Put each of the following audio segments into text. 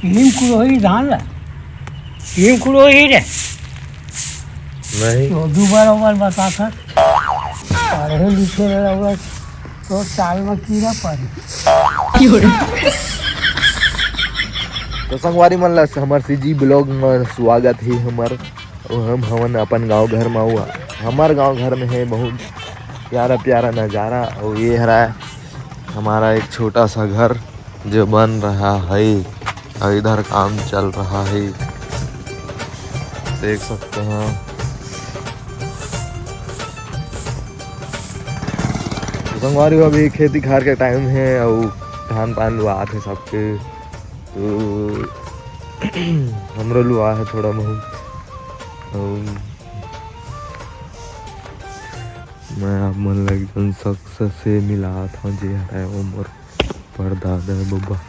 नीम कुड़ोही धान ला नीम कुड़ोही रे नहीं तो दोबारा बता था पढ़े लिखे रहा तो साल में कीड़ा पड़े तो संगवारी मन ला हमर सीजी ब्लॉग में स्वागत है हमर और हम हवन अपन गांव घर में हुआ हमार गांव घर में है बहुत प्यारा प्यारा नज़ारा और ये हरा हमारा एक छोटा सा घर जो बन रहा है और इधर काम चल रहा है देख सकते हैं। संगवारी अभी खेती खार के टाइम है और धान पान लुआ थे सबके तो हमरो लुआ है थोड़ा बहुत और मैं आप मन लग जन शख्स से मिला था जे है उम्र परदादा बब्बा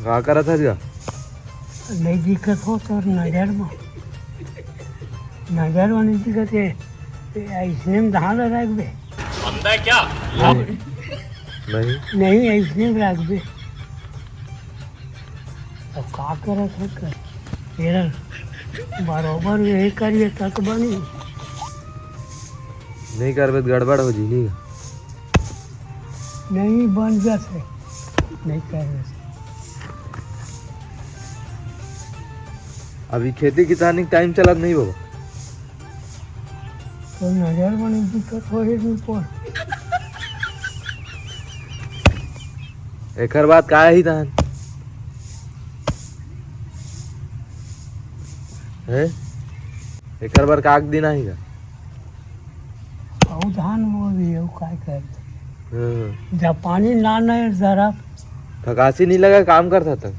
का करा था जा नहीं दिक्कत हो तो नजर में नहीं दिक्कत है इसने में धान रख दे क्या नहीं इसने में रख दे तो का करे कर बराबर यही करिए तक बनी नहीं करबे तो गड़बड़ हो जी नहीं बन जाते नहीं कर अभी खेती किसानी टाइम चलत नहीं बाबा तो नजर बनी दिक्कत हो रही पर एकर बात का ही धान है एकर बार काक दिन आएगा और धान वो भी है काय कर हाँ। जब पानी ना नहीं जरा थकासी नहीं लगा काम करता था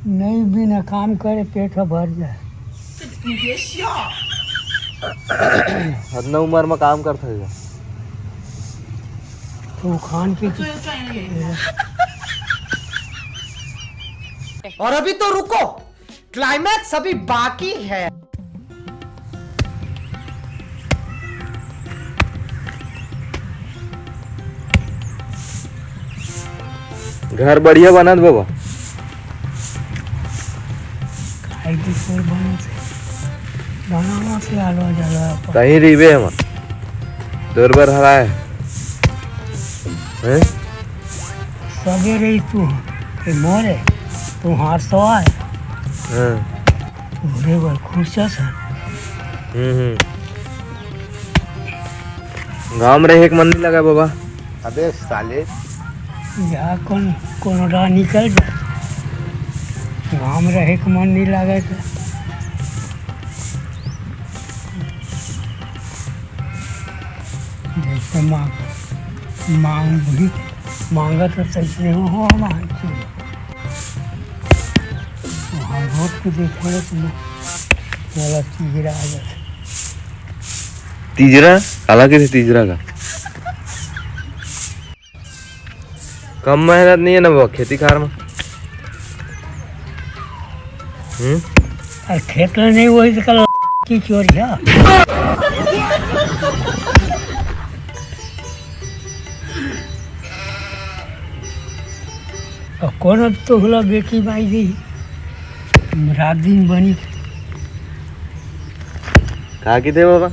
नहीं बिना काम करे पेट भर जाए हदना उम्र में काम करता है तो खान के और अभी तो रुको क्लाइमैक्स अभी बाकी है। घर बढ़िया बनत बाबा खाई की कोई बना से बनावा से आलो जगह कहीं रीबे हम दौर बार हरा है सवेरे ही तू मोरे तू हाथ सो आए पूरे बार खुश है गांव में रहे एक मंदिर लगा बाबा अबे साले जा कौन राह निकल जाए गाँव में रहे के मन नहीं लगे था जैसे मांग भी मांगा तो तैसे हो मांग वहाँ रोड पे देखे तो मेरा तीजरा आ जाता तीजरा अलग ही तीजरा का कम मेहनत नहीं है ना वो खेती कार में और खेत में नहीं वही तो कल की चोरी है और कौन तो होला बेटी माई दी रात दिन बनी कहा की थे बाबा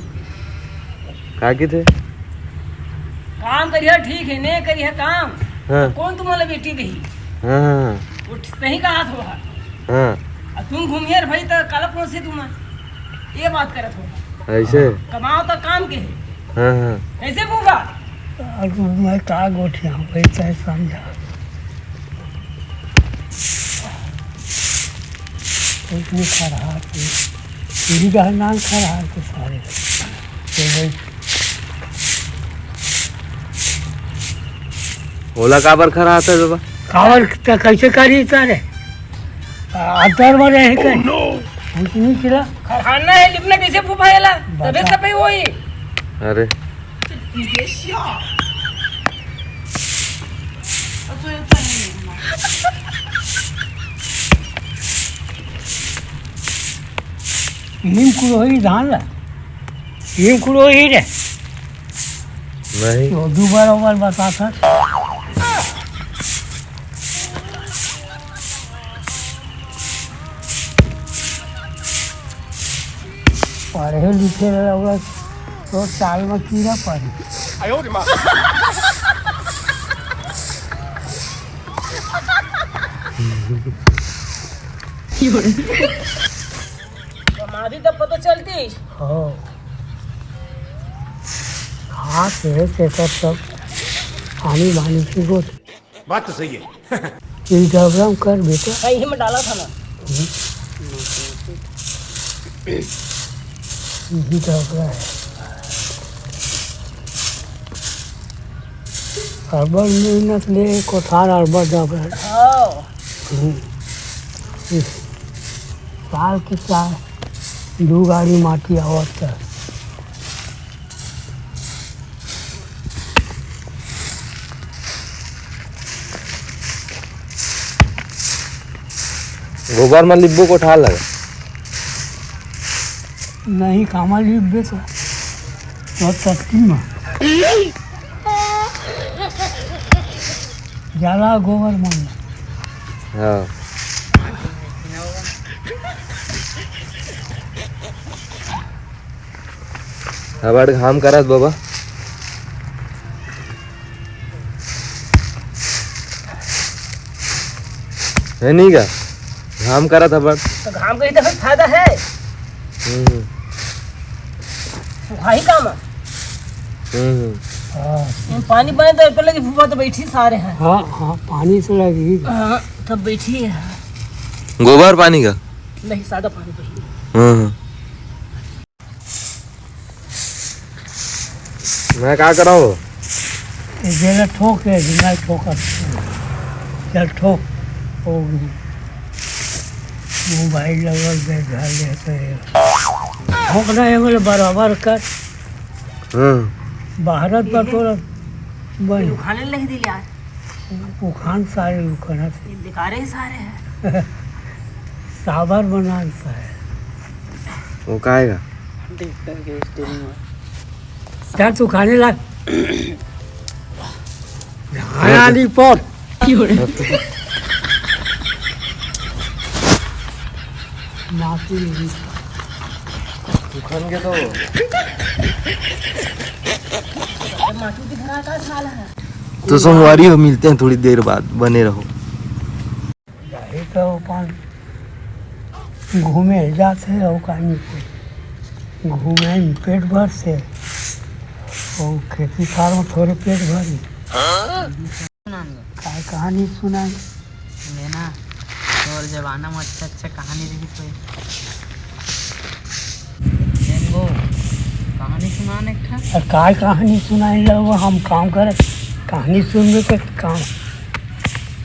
कहा की थे काम करिए ठीक है नहीं करिए काम हाँ कौन तुम्हारा बेटी गई हाँ उठ नहीं कहा था हाँ और तुम घूमिए भाई तो कल कौन से तुम ये बात करत हो ऐसे कमाओ तो काम के है हाँ हाँ कैसे भूगा और मैं का गोठे हूँ पैसा समझा इतनी खराब यही का नाम खराब के सारे ओला काबर खरा आता बाबा कावर तो कैसे करी तारे अंतर में रहे कहीं नहीं चिला खाना है लिपना कैसे फुफाएला तबे सब ही वही अरे नीम कुड़ोही धान ला नीम कुड़ोही रे नहीं तो दोबारा बता था पढ़े लिखे रहा तो साल में कीड़ा पड़ी। हमारी तो पता चलती। हाँ हाथ है तेकर सब पानी वानी की गोद बात तो सही है। इंस्टाग्राम कर बेटा। कहीं में डाला था ना। यही डबरा है। अरबड़ मेहनत ले कोठार अरबड़ डबरा हाँ साल की साल 2 गाड़ी माटी आवत है। गोबर में लिब्बू को ठाल लगा नहीं कामा ली बेचा तो तत्ती में जाला गोबर मन। हाँ हबड़ घाम करत बाबा है नहीं का घाम करत हबड़। तो घाम का ही तो फिर फायदा है। भाई काम है। हाँ पानी बने तो पहले की फूफा तो बैठी सारे हैं। हाँ हाँ पानी से लगी। हाँ तब बैठी है। गोबर पानी का नहीं सादा पानी बैठी। मैं क्या करा हूँ जेला ठोक है जितना ठोकर चल ठोक हो गई। मोबाइल लगल दे घर लेते ठोकना है बोले बराबर कर भारत पर तोरा बन उखाने लग दी यार। उखान सारे उखाना ये बेकारे ही सारे हैं। साबर बनाता है। वो काएगा क्या तू खाने लग आली पर माफी दुकान के तो माटू की धरा का साल है। तो सोमवारी हो मिलते हैं थोड़ी देर बाद बने रहो। यही तो अपन घूमे जाते और कहीं पे घूमे पेट भर से और खेती फार में थोड़े पेट भरी काय कहानी सुना लेना और जमाना में अच्छा अच्छा कहानी रही कोई वो कहानी सुनाने का। और काय कहानी सुनाई लग हम काम करे कहानी सुनबे के काम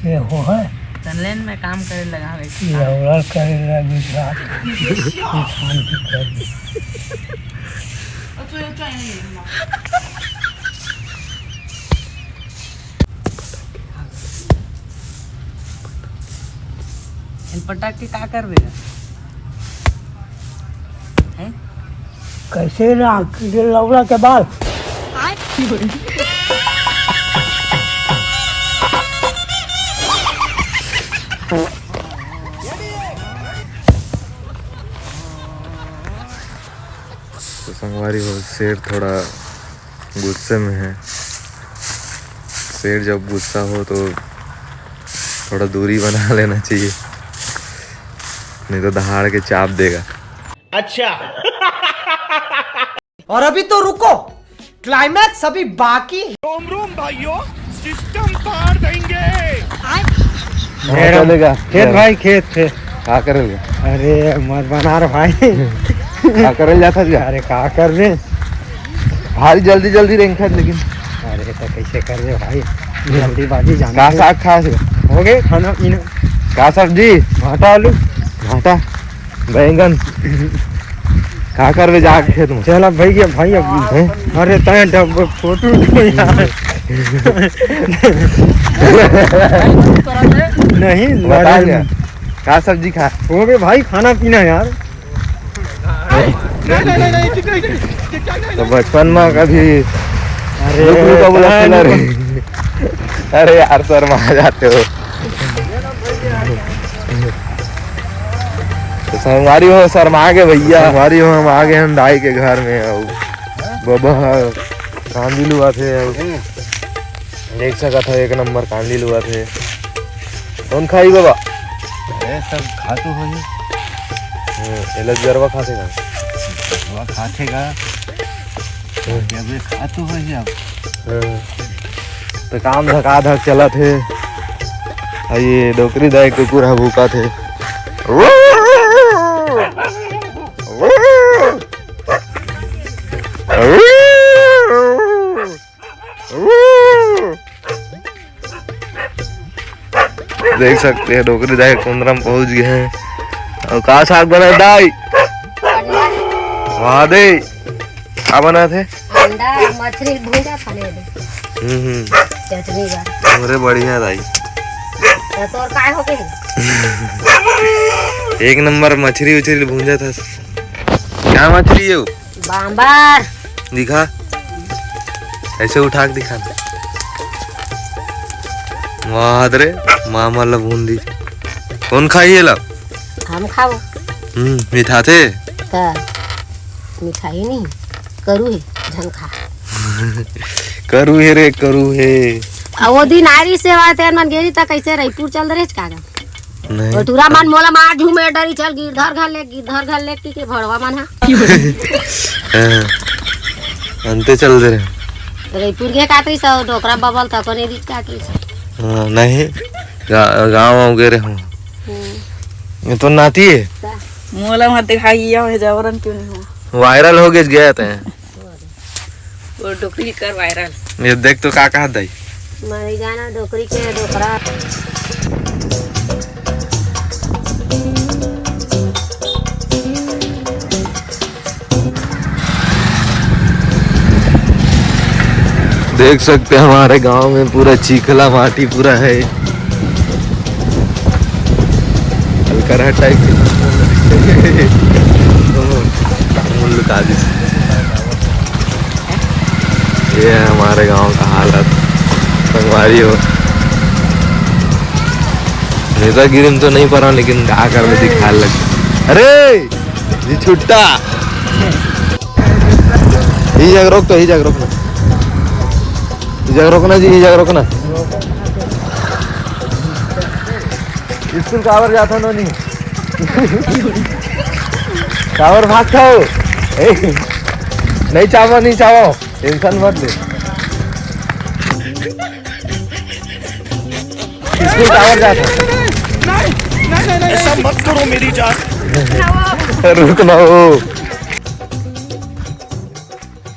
ये हो है तनलेन में काम करे लगा लौड़ा करे लगी रात शांति कर पटाख के का कर बेगा हैं कैसे लौड़ा के बाद तो संगवारी हो शेर थोड़ा गुस्से में है। शेर जब गुस्सा हो तो थोड़ा दूरी बना लेना चाहिए नहीं तो दहाड़ के चाप देगा। अच्छा। और अभी तो रुको, क्लाइमैक्स अभी बाकी है। रोम रोम भाइयों, सिस्टम पार देंगे। चलेगा खेत भाई खेत थे क्या करेगा। अरे मत बना रहा भाई क्या करल जाता है। अरे का कर रहे भारी जल्दी जल्दी रेंखा लेकिन अरे तो कैसे कर रहे भाई जल्दीबाजी का जाना साग खा हो गए खाना पीना का सब्जी आटा आलू भाटा बैंगन का कर वे जाके खेत में। चल अब भैया भाई अब अरे तय डब फोटो यार नहीं बता दिया का सब्जी खा हो गए भाई खाना पीना यार। तो बचपन में कभी अरे का बोला खेला रे। अरे यार शर्मा जाते हो। तो संगवारी हो शर्मा के भैया, संगवारी हो हम आ गए हैं दाई के घर में। आओ बाबा कांदी लुआ थे, देख सका था एक नंबर कांदी लुआ थे। कौन खाई बाबा? सब खातू हो एलस गरवा खाते का खातेगा जब खातू हो अब तो काम धका धक चला थे। ये डोकरी दाई कुकुर है भूखा थे। देख सकते हैं डोकरी दाई कुंदरा में पहुंच गए हैं। और का साग बना दाई? वहाँ दे क्या बना थे? अंडा मछली भूजा खाने दे चटनी बा हमरे बढ़िया दाई, तो तोर काय हो गई? एक नंबर मछली उछली भूंजा था। क्या मछली है वो? बांबर दिखा, ऐसे उठा के दिखा। वाह रे मामा ला भून दी। कौन खाई है ला? हम खाओ मीठा थे तो मिठाई नहीं करू है झन खा करू है रे करू है। वो दिन आरी से आते मन गेरी तक कैसे रायपुर चल रहे कागा नहीं बटूरा मन मोला मार झूमे डरी चल गिरधर घर ले के भड़वा मन हा अंते चल दे रहे। रायपुर के काटरी सो डोकरा बबल तक ने रीच काटरी नहीं गाँव गए रहे हूँ। ये तो नाती है, मोला मत दिखाइए हो जवरन क्यों नहीं हुआ। वायरल हो गया थे वो डोकरी कर वायरल। ये देख तो का कहा दाई। मरी जाना डोकरी के डोकरा देख सकते हैं हमारे गांव में पूरा चीखला माटी पूरा है, हल्का टाइप ये है हमारे गांव का हालत। संगवारी हो नेतागिरी में तो नहीं पड़ा, लेकिन क्या कर दिखा लग। अरे ये छुट्टा ही जग रोक, तो ही जग रोकना, जग रोकना जी, जग रोकना। स्कूल कावर जाता नो नहीं कावर भाग खाओ नहीं चावा नहीं चावो, टेंशन मत ले। स्कूल कावर जाता ऐसा मत करो मेरी जान। रुकना हो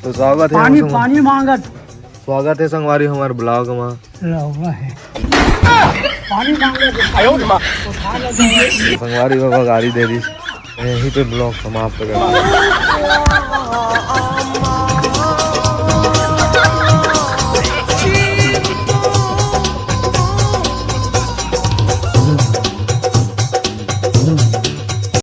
तो स्वागत है पानी पानी मांगत स्वागत है संगवारी हमारे ब्लॉग में। लौड़ा है पानी मांगत संगवारी बाबा गाड़ी दे दी, यहीं पे ब्लॉग समाप्त कर।